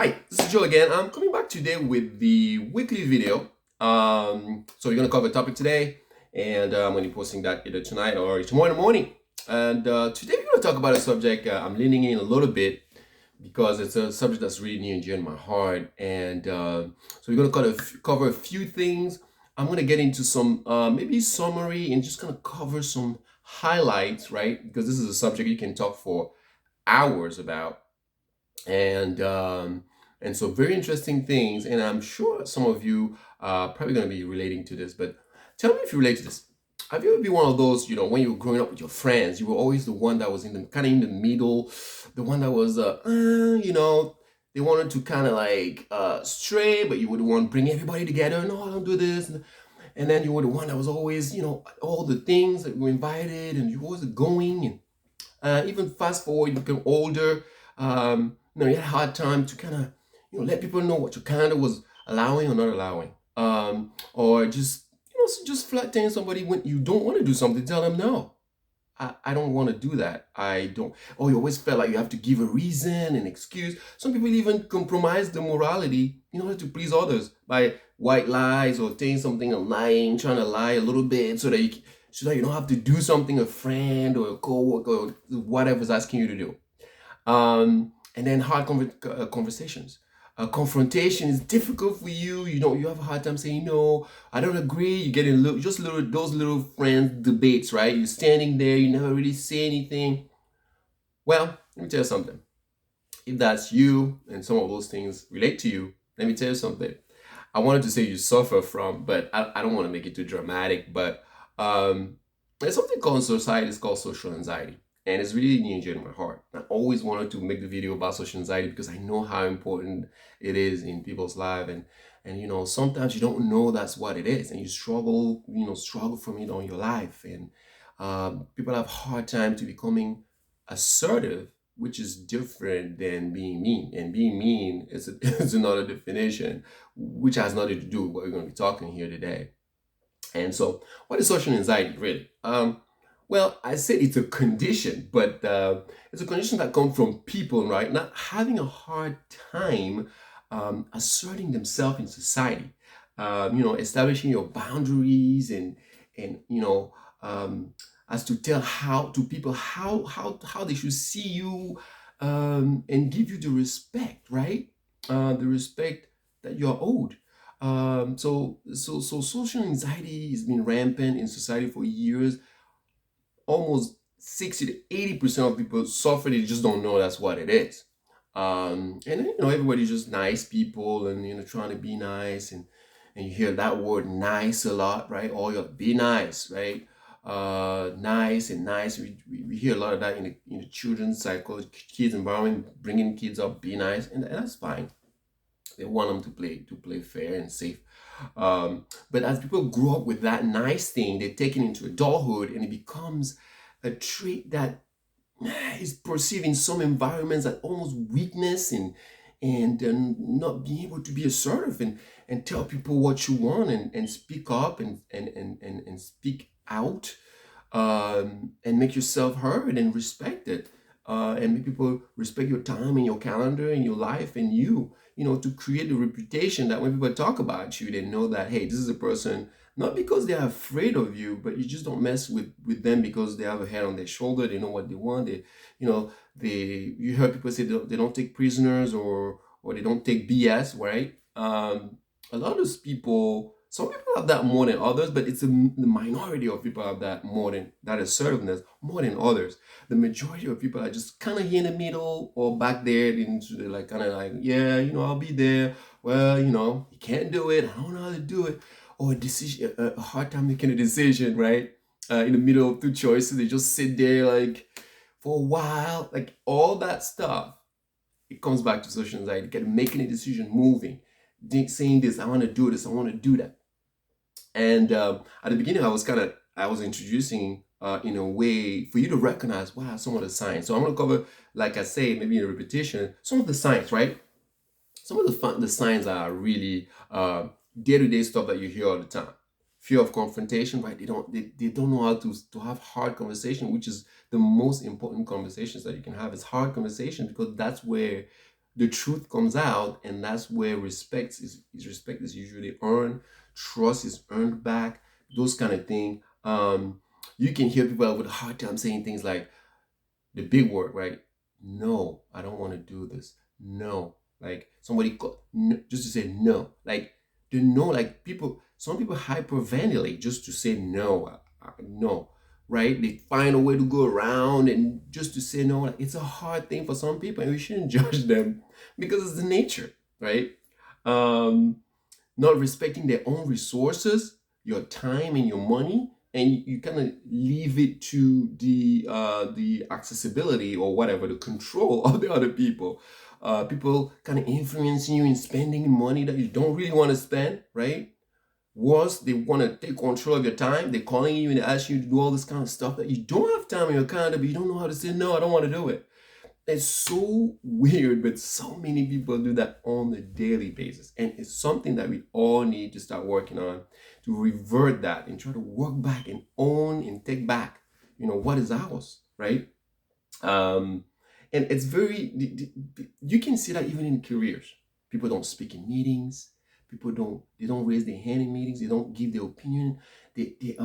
Hi, this is Joe again. I'm coming back today with the weekly video. So we're gonna cover a topic today, and I'm gonna be posting that either tonight or tomorrow morning. And today we're gonna talk about a subject I'm leaning in a little bit because it's a subject that's really near and dear to my heart. And so we're gonna cover a few things. I'm gonna get into some maybe summary and just gonna cover some highlights, right? Because this is a subject you can talk for hours about and so very interesting things, and I'm sure some of you are probably going to be relating to this. But tell me if you relate to this. Have you ever been one of those, when you were growing up with your friends, you were always the one that was in the kind of in the middle, the one that was they wanted to kind of like stray, but you would want to bring everybody together. No, I don't do this. And then you were the one that was always, all the things that you were invited, and you were always going. And even fast forward, you become older. You had a hard time to kind of, let people know what you kind of was allowing or not allowing, or just, just flat telling somebody when you don't want to do something, tell them no. I don't want to do that. I don't. Or you always felt like you have to give a reason, an excuse. Some people even compromise the morality in order to please others by white lies or saying something and lying, trying to lie a little bit so that you don't have to do something a friend or a coworker or whatever's asking you to do. And then hard conversations. Confrontation is difficult for you. You have a hard time saying no. I don't agree. You get in those little friends debates, right? You're standing there. You never really say anything. Well, let me tell you something. If that's you and some of those things relate to you, let me tell you something. I wanted to say you suffer from, but I don't want to make it too dramatic. But there's something called in society. It's called social anxiety, and it's really near and dear to my heart. I always wanted to make the video about social anxiety because I know how important it is in people's life, and sometimes you don't know that's what it is, and you struggle from it on your life, and people have a hard time to becoming assertive, which is different than being mean. And being mean is another definition, which has nothing to do with what we're going to be talking here today. And so, what is social anxiety really? Well, I said it's a condition, but it's a condition that comes from people, right? Not having a hard time asserting themselves in society. Establishing your boundaries and as to tell how to people how they should see you, and give you the respect, right? The respect that you're owed. So social anxiety has been rampant in society for years. Almost 60 to 80% of people suffer, they just don't know that's what it is. And everybody's just nice people, and trying to be nice, and you hear that word nice a lot, right? Or you be nice, right? Nice and nice. We hear a lot of that in the children's psychology, kids environment, bringing kids up, be nice, and that's fine. They want them to play fair and safe. But as people grow up with that nice thing, they take it into adulthood, and it becomes a trait that is perceived in some environments as almost weakness, and not being able to be assertive and tell people what you want, and speak up, and speak out, and make yourself heard and respected, and make people respect your time and your calendar and your life, and to create a reputation that when people talk about you, they know that, hey, this is a person, not because they're afraid of you, but you just don't mess with them because they have a head on their shoulder. They know what they want. You heard people say they don't take prisoners, or they don't take BS, right? A lot of those people, some people have that more than others, but it's the minority of people have that more than that assertiveness more than others. The majority of people are just kind of here in the middle or back there into the, like, kind of like, yeah, I'll be there. Well, you can't do it. I don't know how to do it. Or a decision, a hard time making a decision, right? In the middle of two choices, they just sit there like for a while, like all that stuff. It comes back to social anxiety, making a decision, moving, saying this, I want to do this, I want to do that. And at the beginning, I was introducing in a way for you to recognize, wow, some of the signs. So I'm going to cover, like I say, maybe in a repetition, some of the signs, right? Some of the signs are really day-to-day stuff that you hear all the time. Fear of confrontation, right? They don't know how to have hard conversation, which is the most important conversations that you can have. Is hard conversation, because the truth comes out, and that's where respect is usually earned, trust is earned back, those kind of thing. You can hear people with a hard time saying things like the big word, right? No, I don't want to do this. No, like somebody no, just to say no, like the no, like people. Some people hyperventilate just to say no, no, right? They find a way to go around and just to say no. Like, it's a hard thing for some people, and we shouldn't judge them because it's the nature, right? Um, Not respecting their own resources, your time and your money, and you kind of leave it to the accessibility or whatever, the control of the other people. People kind of influencing you in spending money that you don't really want to spend, right? Worse, they want to take control of your time. They're calling you and they ask you to do all this kind of stuff that you don't have time in your calendar, but you don't know how to say no. I don't want to do it. It's so weird, but so many people do that on a daily basis. And it's something that we all need to start working on to revert that and try to work back and own and take back, what is ours, right? Um, and it's you can see that even in careers. People don't speak in meetings. They don't raise their hand in meetings. They don't give their opinion. They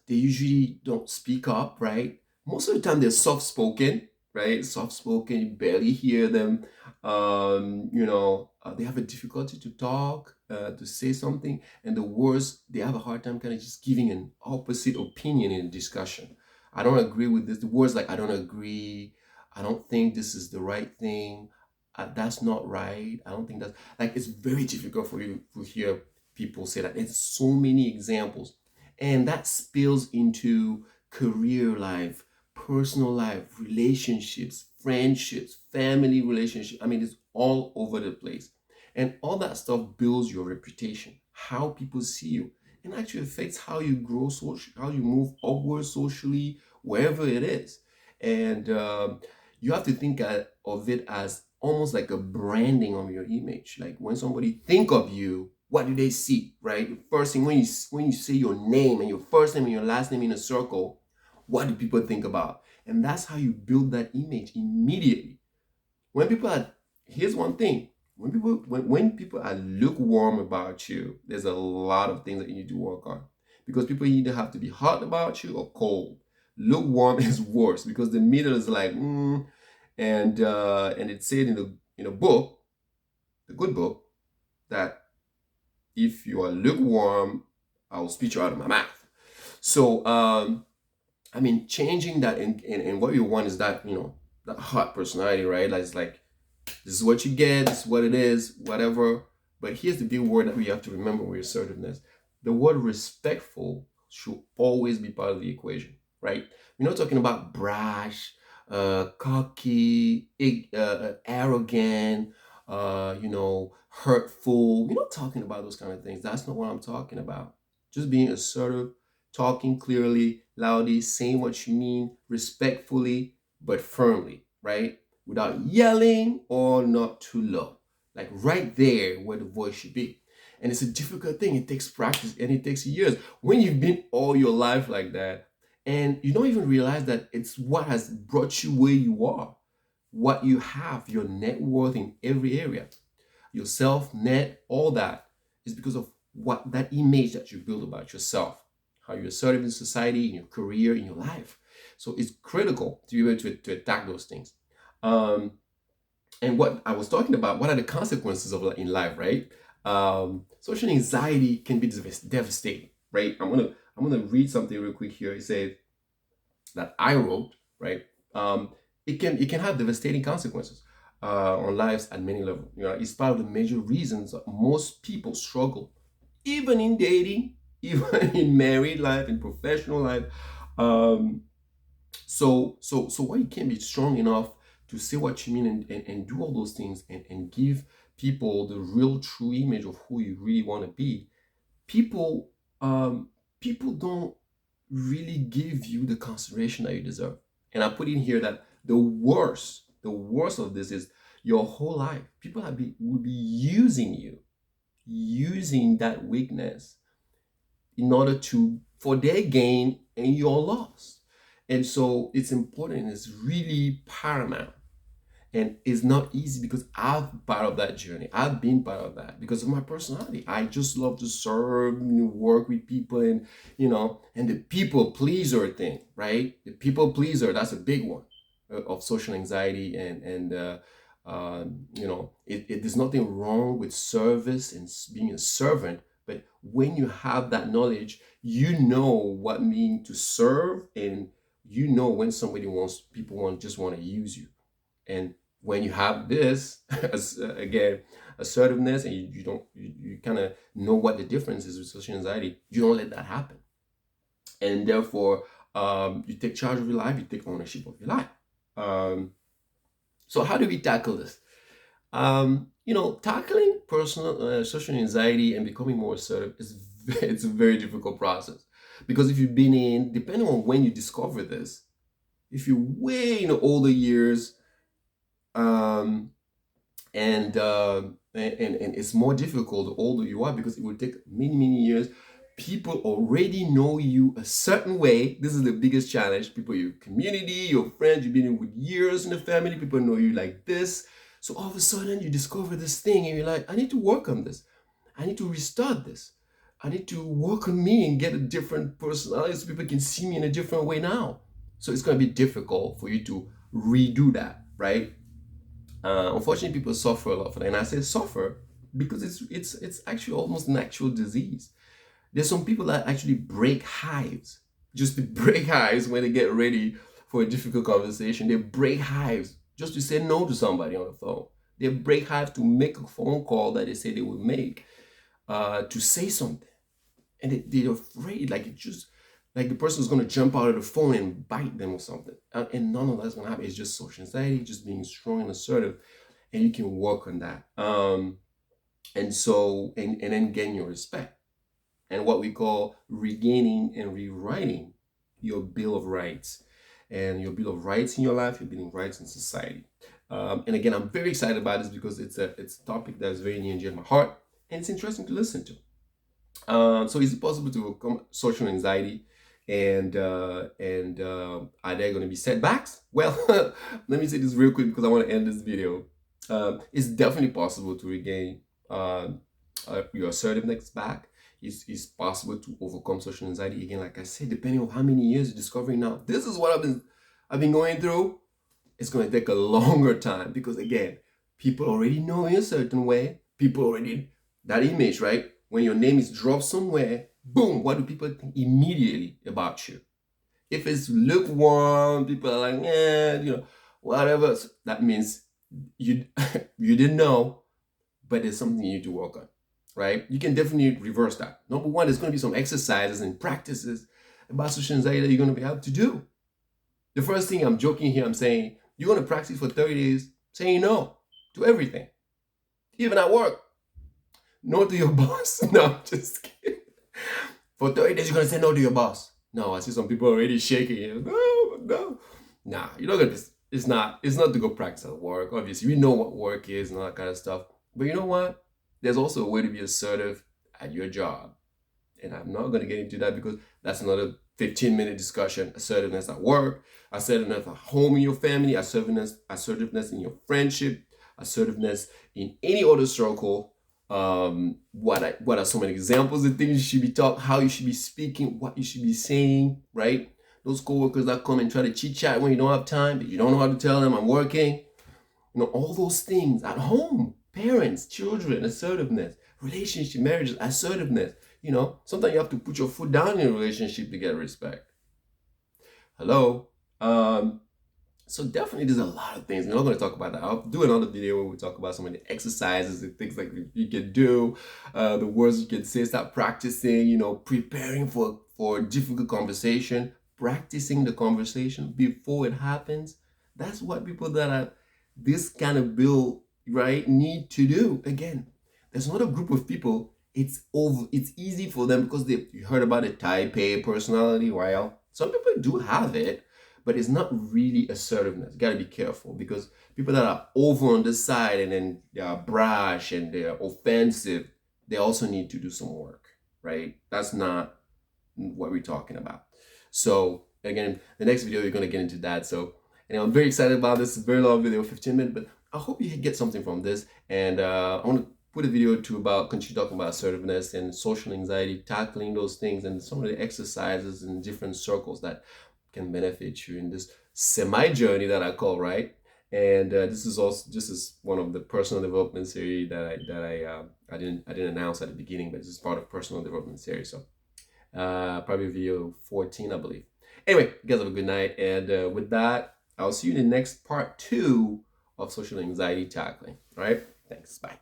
usually don't speak up, right? Most of the time they're soft spoken, right? Soft spoken, you barely hear them. They have a difficulty to talk, to say something, and the worst, they have a hard time kind of just giving an opposite opinion in a discussion. I don't agree with this. The words like I don't agree. I don't think this is the right thing. That's not right. I don't think that's like it's very difficult for you to hear people say that. There's so many examples, and that spills into career life, personal life, relationships, friendships, family relationships. I mean, it's all over the place, and all that stuff builds your reputation, how people see you, and actually affects how you grow social, how you move upwards socially, wherever it is. And you have to think of it as almost like a branding of your image. Like when somebody think of you, what do they see, right? The first thing when you say your name and your first name and your last name in a circle, what do people think about? And that's how you build that image immediately. When people are, here's one thing. When people are lukewarm about you, there's a lot of things that you need to work on. Because people either have to be hot about you or cold. Lukewarm is worse because the middle is like, and it said in a book, the good book, that if you are lukewarm, I will spit you out of my mouth. So I mean, changing that and what you want is that, that hot personality, right? Like, it's like, this is what you get, this is what it is, whatever. But here's the big word that we have to remember with assertiveness. The word respectful should always be part of the equation, right? We're not talking about brash, cocky, arrogant, hurtful. We're not talking about those kind of things. That's not what I'm talking about. Just being assertive, talking clearly, loudly, saying what you mean, respectfully, but firmly, right? Without yelling or not too low. Like right there where the voice should be. And it's a difficult thing. It takes practice and it takes years. When you've been all your life like that, and you don't even realize that it's what has brought you where you are, what you have, your net worth in every area, yourself, net, all that is because of what that image that you build about yourself, how you're assertive in society, in your career, in your life. So it's critical to be able to attack those things. Um, and what I was talking about, what are the consequences of in life, right? Social anxiety can be devastating, right? I'm gonna read something real quick here. It says that I wrote, right? It can have devastating consequences on lives at many levels. It's part of the major reasons that most people struggle, even in dating, even in married life, in professional life. Um, so why you can't be strong enough to say what you mean and do all those things and give people the real true image of who you really want to be. People um people don't really give you the consideration that you deserve. And I put in here that the worst of this is your whole life. People will be using you, using that weakness in order to for their gain and your loss. And so it's important, it's really paramount. And it's not easy because I've been part of that journey. I've been part of that because of my personality. I just love to serve, work with people, and the people pleaser thing, right? The people pleaser, that's a big one of social anxiety. There's nothing wrong with service and being a servant. But when you have that knowledge, you know what means to serve, and when people just want to use you. And when you have this, again, assertiveness, and you kind of know what the difference is with social anxiety, you don't let that happen. And therefore, you take charge of your life, you take ownership of your life. So how do we tackle this? Tackling personal social anxiety and becoming more assertive it's a very difficult process, because if you've been depending on when you discover this, if you're way in the older years, um, and it's more difficult the older you are, because it will take many years. People already know you a certain way. This is the biggest challenge. People, your community, your friends, you've been in with years in the family, people know you like this. So all of a sudden you discover this thing and you're like, I need to work on this. I need to restart this. I need to work on me and get a different personality so people can see me in a different way now. So it's going to be difficult for you to redo that, right? Unfortunately, people suffer a lot for that. And I say suffer because it's actually almost an actual disease. There's some people that actually break hives, just to break hives when they get ready for a difficult conversation. They break hives just to say no to somebody on the phone. They break hives to make a phone call that they say they will make, to say something. And they're afraid, like it's just like the person's going to jump out of the phone and bite them or something. And none of that's going to happen. It's just social anxiety, just being strong and assertive. And you can work on that. And then gain your respect. And what we call regaining and rewriting your Bill of Rights. And your Bill of Rights in your life, your Bill of Rights in society. And again, I'm very excited about this because it's a topic that is very near and dear to my heart. And it's interesting to listen to. So is it possible to overcome social anxiety? And are there going to be setbacks? Well, let me say this real quick because I want to end this video. It's definitely possible to regain your assertiveness back. It's possible to overcome social anxiety again. Like I said, depending on how many years you're discovering now. This is what I've been going through. It's going to take a longer time because again, people already know in a certain way. People already that image, right? When your name is dropped somewhere, boom, what do people think immediately about you? If it's lukewarm, people are like, whatever. So that means you you didn't know, but there's something you need to work on, right? You can definitely reverse that. Number one, there's going to be some exercises and practices about social anxiety that you're going to be able to do. The first thing, I'm joking here, I'm saying you're going to practice for 30 days saying no to everything, even at work. No to your boss. No, I'm just kidding. For 30 days, you're going to say no to your boss. No, I see some people already shaking. No. Nah, you're not going to, it's not to go practice at work. Obviously, we know what work is and all that kind of stuff. But you know what? There's also a way to be assertive at your job. And I'm not going to get into that because that's another 15-minute discussion. Assertiveness at work, assertiveness at home in your family, assertiveness in your friendship, assertiveness in any other circle. What are some examples of things you should be taught, how you should be speaking, what you should be saying, right? Those coworkers that come and try to chit chat when you don't have time, but you don't know how to tell them I'm working. All those things at home, parents, children, assertiveness, relationship, marriages, assertiveness. Sometimes you have to put your foot down in a relationship to get respect. Hello. So definitely there's a lot of things. We're not going to talk about that. I'll do another video where we talk about some of the exercises and things like you can do, the words you can say, start practicing, preparing for a difficult conversation, practicing the conversation before it happens. That's what people that are this kind of build, right, need to do. Again, there's not a group of people, it's easy for them because you heard about the type A personality. Well, some people do have it, but it's not really assertiveness. You got to be careful because people that are over on the side and then they are brash and they are offensive, they also need to do some work, right? That's not what we're talking about. So again, the next video, we're going to get into that. So And I'm very excited about this. It's a very long video, 15 minutes, but I hope you get something from this. And I want to put a video too about continue talking about assertiveness and social anxiety, tackling those things and some of the exercises in different circles that can benefit you in this semi journey that I call, right. And this is one of the personal development series I didn't announce at the beginning, but this is part of personal development series. So probably video 14, I believe. Anyway, you guys have a good night, and with that, I'll see you in the next part 2 of social anxiety tackling. All right, thanks. Bye.